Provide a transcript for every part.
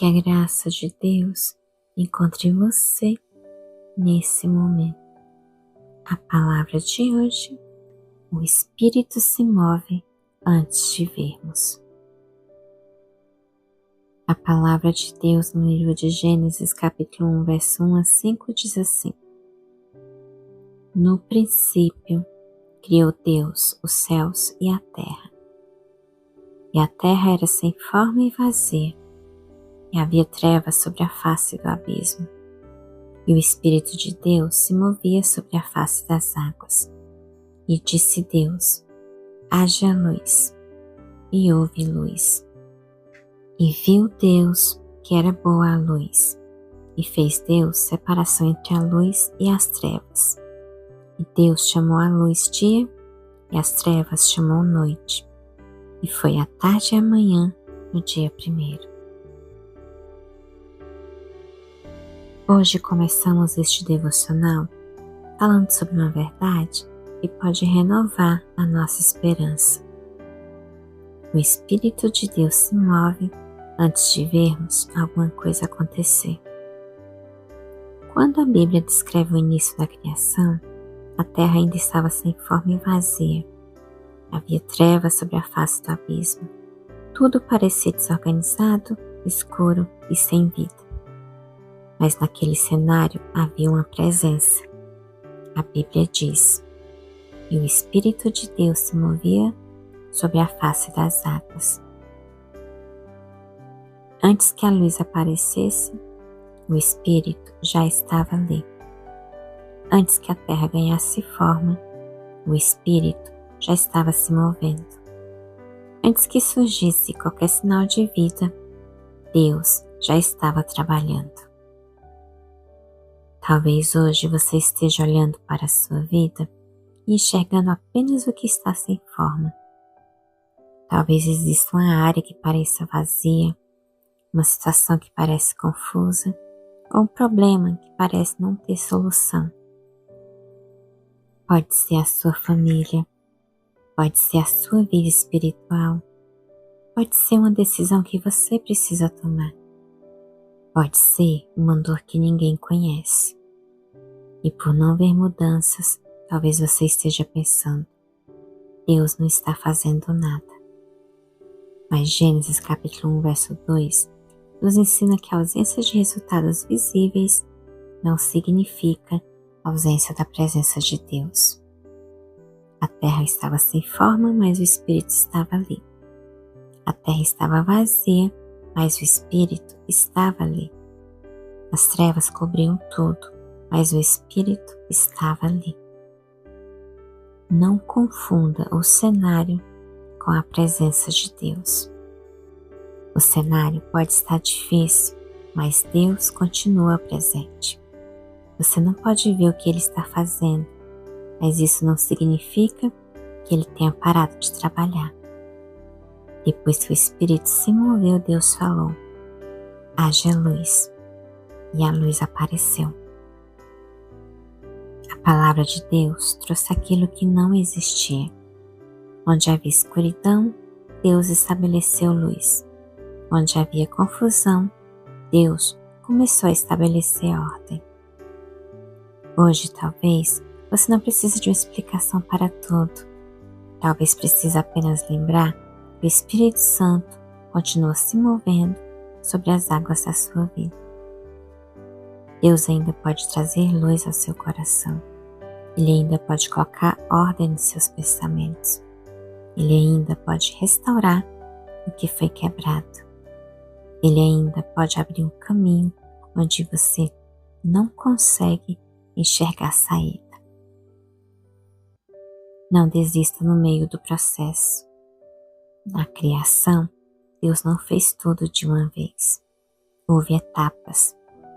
que a graça de Deus encontre você nesse momento. A palavra de hoje: o Espírito se move antes de vermos. A palavra de Deus no livro de Gênesis, capítulo 1, verso 1 a 5, diz assim: No princípio, criou Deus os céus e a terra. E a terra era sem forma e vazia, e havia trevas sobre a face do abismo. E o Espírito de Deus se movia sobre a face das águas. E disse Deus: haja luz, e houve luz. E viu Deus que era boa a luz, e fez Deus separação entre a luz e as trevas. E Deus chamou a luz dia, e as trevas chamou noite. E foi a tarde e a manhã no dia primeiro. Hoje começamos este devocional falando sobre uma verdade que pode renovar a nossa esperança. O Espírito de Deus se move antes de vermos alguma coisa acontecer. Quando a Bíblia descreve o início da criação, a terra ainda estava sem forma e vazia. Havia trevas sobre a face do abismo. Tudo parecia desorganizado, escuro e sem vida. Mas naquele cenário havia uma presença. A Bíblia diz: e o Espírito de Deus se movia sobre a face das águas. Antes que a luz aparecesse, o Espírito já estava ali. Antes que a terra ganhasse forma, o Espírito já estava se movendo. Antes que surgisse qualquer sinal de vida, Deus já estava trabalhando. Talvez hoje você esteja olhando para a sua vida e enxergando apenas o que está sem forma. Talvez exista uma área que pareça vazia, uma situação que parece confusa, ou um problema que parece não ter solução. Pode ser a sua família, pode ser a sua vida espiritual, pode ser uma decisão que você precisa tomar, pode ser uma dor que ninguém conhece. E por não ver mudanças, talvez você esteja pensando: Deus não está fazendo nada. Mas Gênesis capítulo 1, verso 2 nos ensina que a ausência de resultados visíveis não significa ausência da presença de Deus. A terra estava sem forma, mas o Espírito estava ali. A terra estava vazia, mas o Espírito estava ali. As trevas cobriam tudo, mas o Espírito estava ali. Não confunda o cenário com a presença de Deus. O cenário pode estar difícil, mas Deus continua presente. Você não pode ver o que Ele está fazendo, mas isso não significa que Ele tenha parado de trabalhar. Depois que o Espírito se moveu, Deus falou: haja luz, e a luz apareceu. A palavra de Deus trouxe aquilo que não existia. Onde havia escuridão, Deus estabeleceu luz. Onde havia confusão, Deus começou a estabelecer ordem. Hoje, talvez, você não precise de uma explicação para tudo. Talvez precise apenas lembrar que o Espírito Santo continua se movendo sobre as águas da sua vida. Deus ainda pode trazer luz ao seu coração. Ele ainda pode colocar ordem nos seus pensamentos. Ele ainda pode restaurar o que foi quebrado. Ele ainda pode abrir um caminho onde você não consegue enxergar saída. Não desista no meio do processo. Na criação, Deus não fez tudo de uma vez. Houve etapas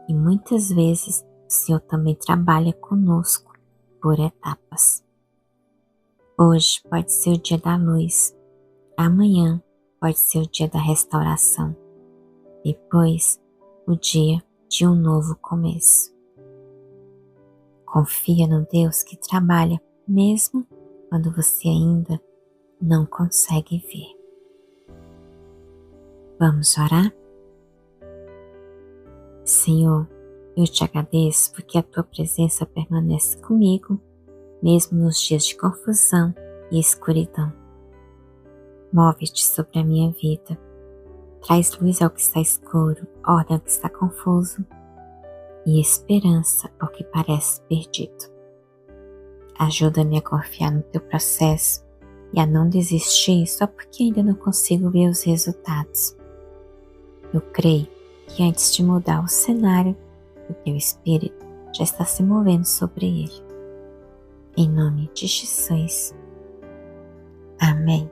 e muitas vezes o Senhor também trabalha conosco por etapas. Hoje pode ser o dia da luz, amanhã pode ser o dia da restauração, depois o dia de um novo começo. Confia no Deus que trabalha mesmo quando você ainda não consegue ver. Vamos orar? Senhor, eu te agradeço porque a tua presença permanece comigo, mesmo nos dias de confusão e escuridão. Move-te sobre a minha vida. Traz luz ao que está escuro, ordem ao que está confuso e esperança ao que parece perdido. Ajuda-me a confiar no teu processo e a não desistir só porque ainda não consigo ver os resultados. Eu creio que antes de mudar o cenário, o teu Espírito já está se movendo sobre ele. Em nome de Jesus. Amém.